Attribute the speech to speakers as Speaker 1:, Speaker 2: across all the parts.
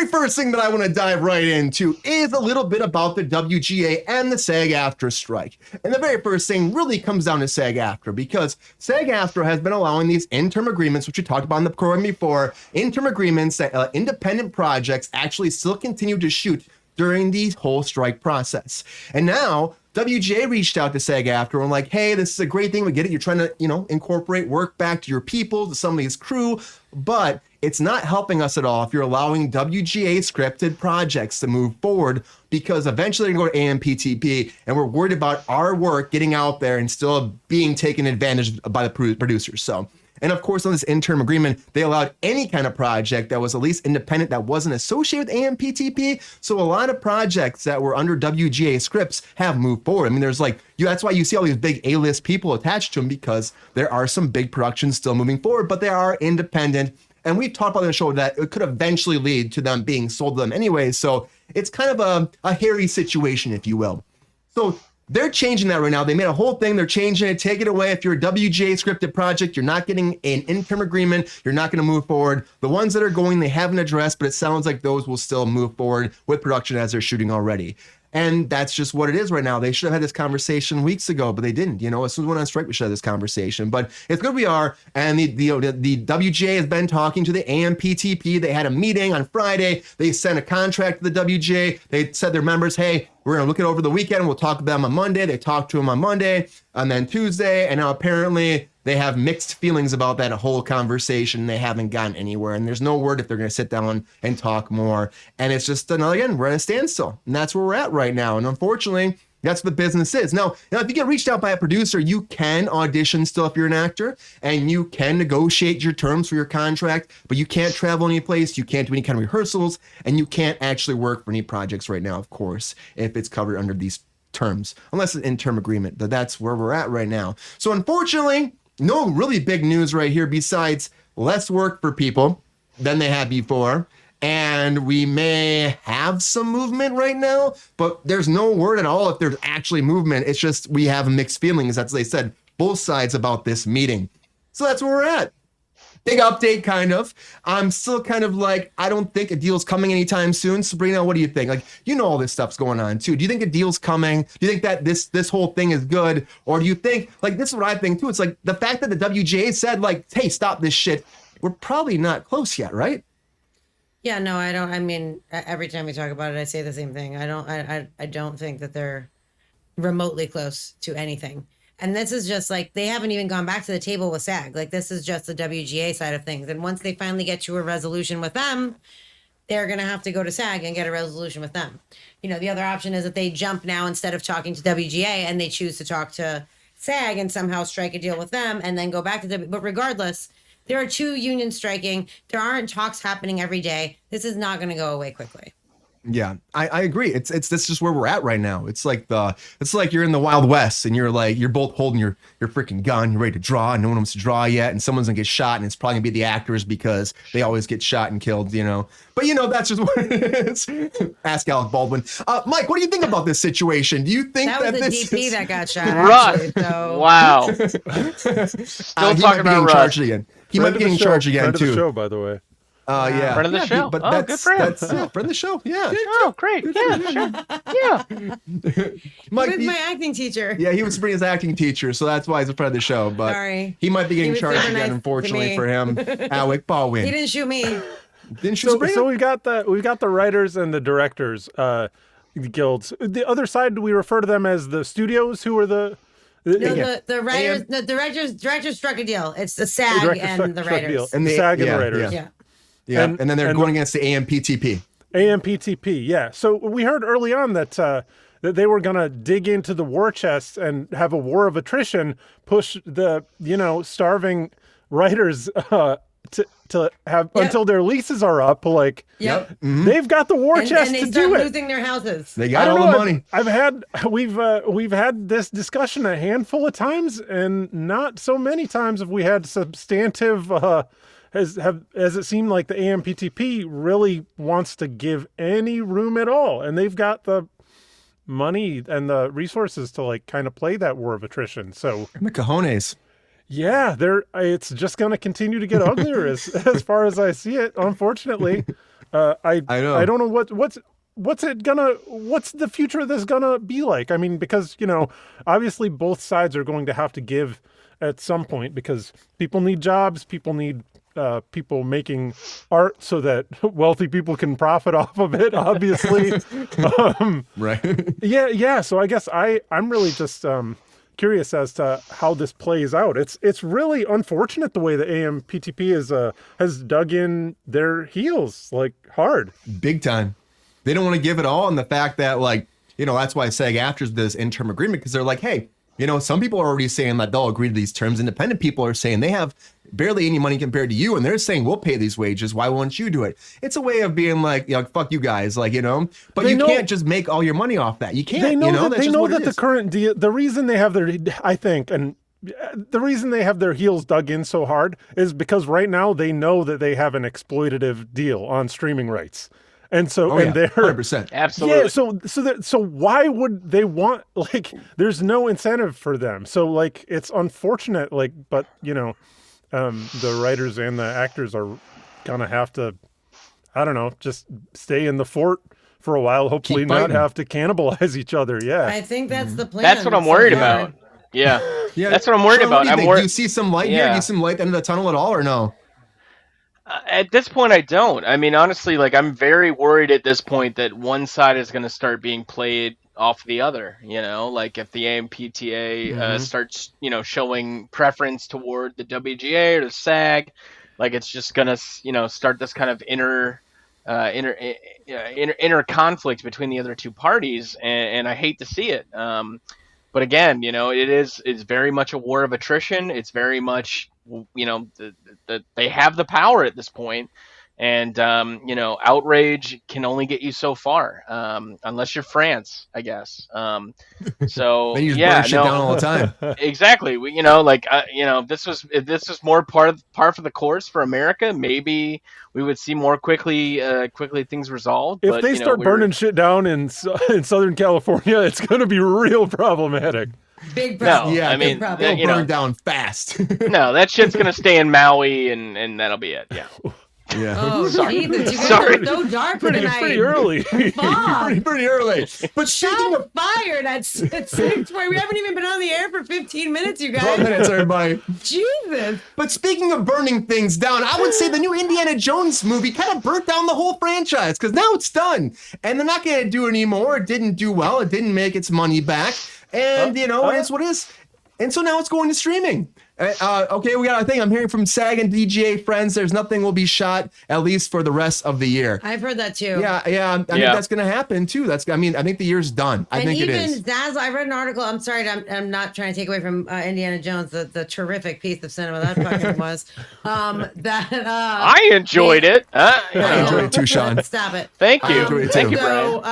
Speaker 1: very first thing that I want to dive right into is a little bit about the WGA and the Sag Aftra strike. And the very first thing really comes down to Sag Aftra, because Sag Aftra has been allowing these interim agreements, which we talked about in the program before, interim agreements that independent projects actually still continue to shoot during the whole strike process. And now WGA reached out to Sag Aftra and like, hey, this is a great thing. We get it. You're trying to, incorporate work back to your people, to somebody's crew, but it's not helping us at all if you're allowing WGA scripted projects to move forward, because eventually they're going to go to AMPTP, and we're worried about our work getting out there and still being taken advantage of by the producers. So, and of course, on this interim agreement, they allowed any kind of project that was at least independent that wasn't associated with AMPTP. So a lot of projects that were under WGA scripts have moved forward. I mean, there's that's why you see all these big A-list people attached to them, because there are some big productions still moving forward, but they are independent. And we've talked about in the show that it could eventually lead to them being sold to them anyway. So it's kind of a hairy situation, if you will. So they're changing that right now. They made a whole thing. They're changing it. Take it away. If you're a WGA scripted project, you're not getting an interim agreement. You're not going to move forward. The ones that are going, they haven't addressed, but it sounds like those will still move forward with production as they're shooting already. And that's just what it is right now. They should have had this conversation weeks ago, but they didn't. As soon as we went on strike, we should have this conversation. But it's good we are. And the WGA has been talking to the AMPTP. They had a meeting on Friday. They sent a contract to the WGA. They said their members, hey, we're going to look it over the weekend. We'll talk to them on Monday. They talked to them on Monday and then Tuesday. And now apparently they have mixed feelings about that whole conversation. They haven't gotten anywhere. And there's no word if they're going to sit down and talk more. And it's just, again, we're at a standstill. And that's where we're at right now. And unfortunately, that's what the business is. Now, if you get reached out by a producer, you can audition still if you're an actor, and you can negotiate your terms for your contract, but you can't travel any place, you can't do any kind of rehearsals, and you can't actually work for any projects right now, of course, if it's covered under these terms, unless it's an interim agreement. But that's where we're at right now. So unfortunately, no really big news right here besides less work for people than they had before. And we may have some movement right now, but there's no word at all if there's actually movement. It's just we have mixed feelings, as they said, both sides about this meeting. So that's where we're at. Big update, kind of. I'm still kind of like, I don't think a deal's coming anytime soon. Sabrina, what do you think? All this stuff's going on too. Do you think a deal's coming? Do you think that this whole thing is good? Or do you think, this is what I think too. It's like the fact that the WGA said hey, stop this shit. We're probably not close yet, right?
Speaker 2: Yeah, no, I don't. I mean, every time we talk about it, I say the same thing. I don't think that they're remotely close to anything. And this is just they haven't even gone back to the table with SAG. This is just the WGA side of things. And once they finally get to a resolution with them, they're going to have to go to SAG and get a resolution with them. The other option is that they jump now instead of talking to WGA and they choose to talk to SAG and somehow strike a deal with them and then go back to But regardless, there are two unions striking. There aren't talks happening every day. This is not going to go away quickly.
Speaker 1: Yeah, I agree. It's this is just where we're at right now. It's like you're in the Wild West and you're both holding your freaking gun, you're ready to draw, and no one wants to draw yet, and someone's gonna get shot, and it's probably gonna be the actors because they always get shot and killed, But that's just what it is. Ask Alec Baldwin. Mike, what do you think about this situation? Do you think that
Speaker 2: was
Speaker 1: this
Speaker 2: the DP
Speaker 1: is...
Speaker 2: that got shot?
Speaker 3: Rush.
Speaker 2: So...
Speaker 3: Wow.
Speaker 1: Still talking about Rush again. He might be getting charged again too.
Speaker 4: Friend of the show, by the way.
Speaker 1: Yeah.
Speaker 3: Friend of the show.
Speaker 1: But
Speaker 3: good for him.
Speaker 1: Friend of the show. Yeah.
Speaker 3: Oh, great. Yeah, sure. Yeah.
Speaker 1: Mike,
Speaker 2: Who's my acting teacher?
Speaker 1: Yeah, he was Sabrina's acting teacher, so that's why he's a friend of the show. But
Speaker 2: sorry,
Speaker 1: he might be getting charged
Speaker 2: nice
Speaker 1: again, unfortunately for him. Alec Baldwin.
Speaker 2: He didn't shoot me.
Speaker 1: Didn't shoot Sabrina?
Speaker 4: So we've got the writers and the directors guilds. The other side, do we refer to them as the studios? Who are the
Speaker 2: the writers, the directors struck a deal. It's the SAG and the writers.
Speaker 4: And the SAG and the writers.
Speaker 1: Yeah, and then they're going against the AMPTP.
Speaker 4: AMPTP, yeah. So we heard early on that they were going to dig into the war chest and have a war of attrition, push the starving writers to have until their leases are up. They've got the war chest to do it.
Speaker 2: And they start losing their houses.
Speaker 1: They got all the money.
Speaker 4: We've had this discussion a handful of times, and not so many times have we had substantive. Has it seemed like the AMPTP really wants to give any room at all, and they've got the money and the resources to kind of play that war of attrition. So
Speaker 1: and the cojones.
Speaker 4: Yeah, it's just going to continue to get uglier as far as I see it, unfortunately. I
Speaker 1: know.
Speaker 4: I don't know what's the future of this gonna be like? I mean, because obviously both sides are going to have to give at some point because people need jobs, people need people making art so that wealthy people can profit off of it, obviously.
Speaker 1: Right.
Speaker 4: Yeah. So I guess I'm really just curious as to how this plays out. It's really unfortunate the way the AMPTP has dug in their heels like hard.
Speaker 1: Big time. They don't want to give it all. And the fact that that's why SAG Aftra's this interim agreement, because they're like, hey, some people are already saying that they'll agree to these terms. Independent people are saying they have barely any money compared to you, and they're saying we'll pay these wages. Why won't you do it? It's a way of being like, fuck you guys, but you can't just make all your money off that. You can't.
Speaker 4: They know
Speaker 1: That's just what it
Speaker 4: that the
Speaker 1: is.
Speaker 4: current deal, the reason they have the reason they have their heels dug in so hard is because right now they know that they have an exploitative deal on streaming rights. And so, they're
Speaker 1: 100%.
Speaker 5: Absolutely.
Speaker 4: Yeah. So why would they want, there's no incentive for them. So it's unfortunate, but the writers and the actors are gonna have to, I don't know, just stay in the fort for a while, hopefully not have to cannibalize each other. Yeah.
Speaker 2: I think that's the plan.
Speaker 5: That's what I'm worried about. Yeah. That's what I'm worried about.
Speaker 1: Do you see some light here? Do you see some light at the end of the tunnel at all, or no?
Speaker 5: At this point, I don't. I mean, honestly, I'm very worried at this point that one side is going to start being played off the other. If the AMPTA starts, showing preference toward the WGA or the SAG, it's just going to, start this kind of inner conflict between the other two parties, and I hate to see it. But again, it's very much a war of attrition. It's very much, they have the power at this point, and outrage can only get you so far, unless you're France, I guess. So
Speaker 1: then you just burn shit down all the time.
Speaker 5: Exactly. If this was more par for the course for America, maybe we would see more quickly things resolved.
Speaker 4: If they start burning shit down in Southern California, it's going to be real problematic.
Speaker 2: Big problem.
Speaker 5: No,
Speaker 1: Yeah,
Speaker 5: I mean,
Speaker 1: it'll burn down fast.
Speaker 5: No, that shit's going to stay in Maui, and that'll be it. Yeah.
Speaker 1: Yeah.
Speaker 2: Oh,
Speaker 5: Sorry.
Speaker 2: Jesus, you guys
Speaker 5: Sorry.
Speaker 2: are so dark
Speaker 4: Pretty early.
Speaker 2: Bob,
Speaker 1: pretty early. But speaking of
Speaker 2: fired at 6. We haven't even been on the air for 15 minutes, you
Speaker 1: 12
Speaker 2: guys.
Speaker 1: minutes, everybody.
Speaker 2: Jesus.
Speaker 1: But speaking of burning things down, I would say the new Indiana Jones movie kind of burnt down the whole franchise because now it's done. And they're not going to do it anymore. It didn't do well. It didn't make its money back. And, it's what it is. And so now it's going to streaming. Okay, we got a thing. I'm hearing from SAG and WGA friends. There's nothing will be shot, at least for the rest of the year.
Speaker 2: I've heard that too.
Speaker 1: Yeah. I think that's going to happen too. I think the year's done. I think it is.
Speaker 2: And even Zazzle, I read an article. I'm sorry, I'm not trying to take away from Indiana Jones, the terrific piece of cinema that fucking was.
Speaker 5: I enjoyed it.
Speaker 1: I enjoyed it too, Sean.
Speaker 2: Stop it.
Speaker 5: Thank you.
Speaker 1: Thank you,
Speaker 5: Brian.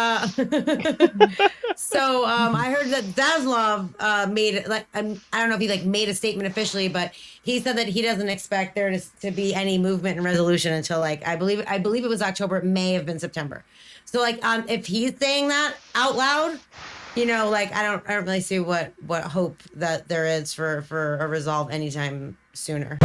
Speaker 2: So I heard that Zaslav made I don't know if he made a statement officially, but he said that he doesn't expect there to be any movement and resolution until I believe it was October. It may have been September. So if he's saying that out loud, I don't really see what hope that there is for a resolve anytime sooner.